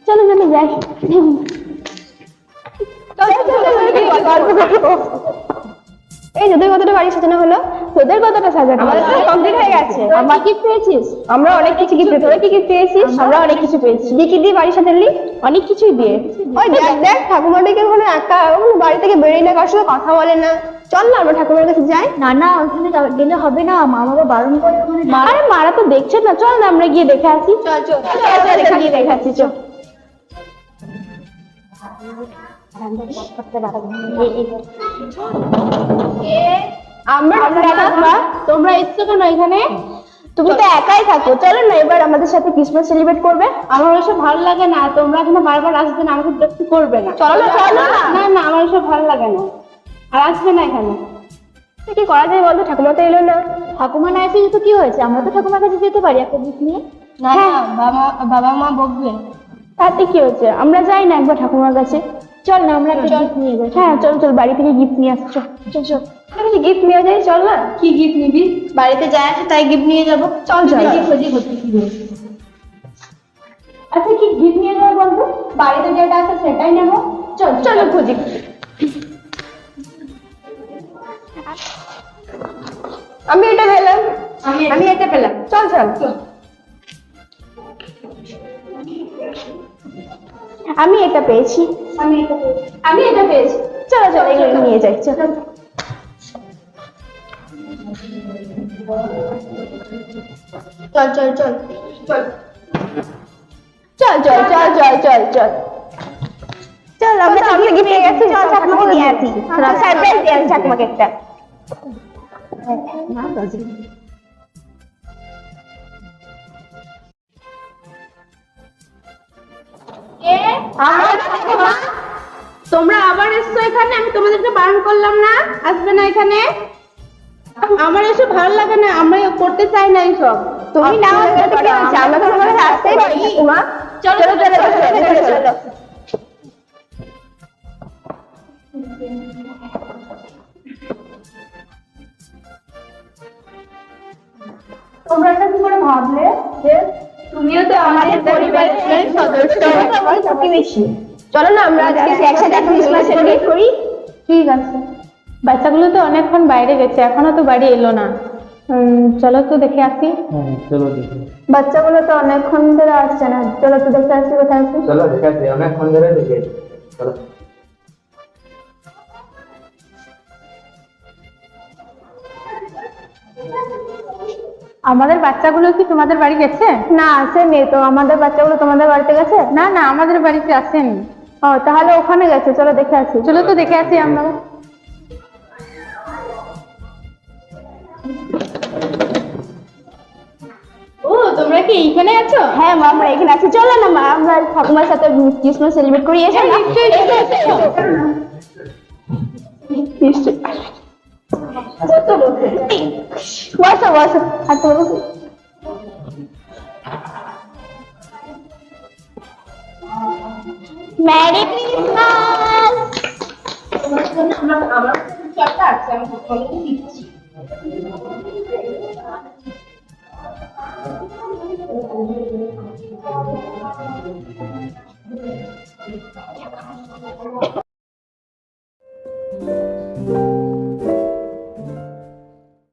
চলো আমি যাই। এই তোদের কতটা বাড়ি সাজানো হলো? তোদের কতটা সাজানো? আমাদের তো কমপ্লিট হয়ে গেছে। আমরা কি পেয়েছিস? আমরা অনেক কিছু গিফট পেয়েছি। তোরা কি কি পেয়েছিস? আমরা অনেক কিছু পেয়েছি। কি দিয়ে বাড়ি সাজালি? অনেক কিছুই দিয়ে। ওই দেখ দেখ ঠাকুমাটাকে ওখানে একা বাড়ি থেকে বেরোয় না, কার সাথে কথা বলে না। চল না আমরা ঠাকুমার কাছে যাই। না না ওখানে গেলে হবে না, মা বাবা বারণ করে। আরে মারা তো দেখছে না, চল না আমরা গিয়ে দেখে আসি। চল চল গিয়ে দেখে আসি চল। তোমরা এসছো কেন এখানে? তুমি তো একাই থাকো, চলো না এবার আমাদের সাথে ক্রিসমাস সেলিব্রেট করবে। আমার ওসব ভালো লাগে না, তোমরা এখানে বারবার আসবে না, আমাকে বিরক্ত করবে না। চলো না চলো না। না আমার ওসব ভালো লাগে না, আর আসবে না এখানে। কি করা যায় বলতো? ঠাকুমা তো এলো না। ঠাকুমা না এসে তো কি হয়েছে? আমরা তো ঠাকুমার কাছে যেতে পারি একটা গিফট নিয়ে। না বাবা মা বকবে। তাতে কি হচ্ছে, আমরা যাই না একবার ঠাকুমার কাছে। চল না আমরা একটা গিফট নিয়ে যাই। হ্যাঁ চল চল বাড়ি থেকে গিফট নিয়ে আসছি। চল চল গিফট নিয়ে যাই। চল না। কি গিফট নিবি? বাড়িতে যাই আছে তাই গিফট নিয়ে যাবো। চল চল খোঁজি করতে কি। আচ্ছা কি গিফট নিয়ে যাবো বলতো? বাড়িতে যেটা আছে সেটাই নেবো। চল চলো খোঁজি। আমি এটা পেলাম। আমি এটা পেলাম। চল চল। আমি এটা পেয়েছি। আমি এটা পেয়েছি। চলো চলো এগুলো নিয়ে যাই। চলো চল চল চল চল চল চল চল চল চল চল চল আমরা ঠাকুমাকে গিফট পেয়ে গেছি। চল ঠাকুমাকে দিয়ে আসি। সারপ্রাইজ দিয়ে আসি ঠাকুমাকে একটা। তোমরা আবার এসছো এখানে? আমি তোমাদেরকে বারণ করলাম না, আসবে না এখানে। আমার এসব ভালো লাগে না, আমরা করতে চাই না এইসব। তুমি না আসলে কি হয়েছে? আমরা তো তোমার কাছে আসতেই পারি ঠাকুমা। চলো চলো চলো চলো। তোমরা এটা কি করে ভাবলে যে তুমিও তো আমাদের পরিবারের সদস্য, আমার প্রতিবেশী। চলো না আমরা আজকে একসাথে ক্রিসমাস সেলিব্রেট করি। ঠিক আছে। বাচ্চাগুলো তো অনেকক্ষণ বাইরে গেছে, এখনো তো বাড়ি এলো না। চলো তো দেখে আসি। হ্যাঁ চলো দেখি। বাচ্চাগুলো তো অনেকক্ষণ ধরে আসছে না, চলো তো দেখে আসি কোথায় আছে। চলো দেখে আসি, অনেকক্ষণ ধরে দেখে। চলো আমাদের বাচ্চাগুলো কি তোমাদের বাড়ি গেছে? না আসেনি তো, আমাদের বাচ্চাগুলো তোমাদের বাড়িতে গেছে? না না আমাদের বাড়িতে আসেনি। ও তাহলে ওখানে গেছে, চলো দেখে আসি। চলো তো দেখে আসি আমরা। ও তোমরা কি এইখানে আছো? হ্যাঁ মা আমরা এখানে আছি। চলো না মা আমরা ঠাকুমার সাথে ক্রিসমাস সেলিব্রেট করি। এসো না। বসো বসো। হাত বসো। Merry Christmas. আমার চটটা আছে, আমি তোমাকে দিচ্ছি।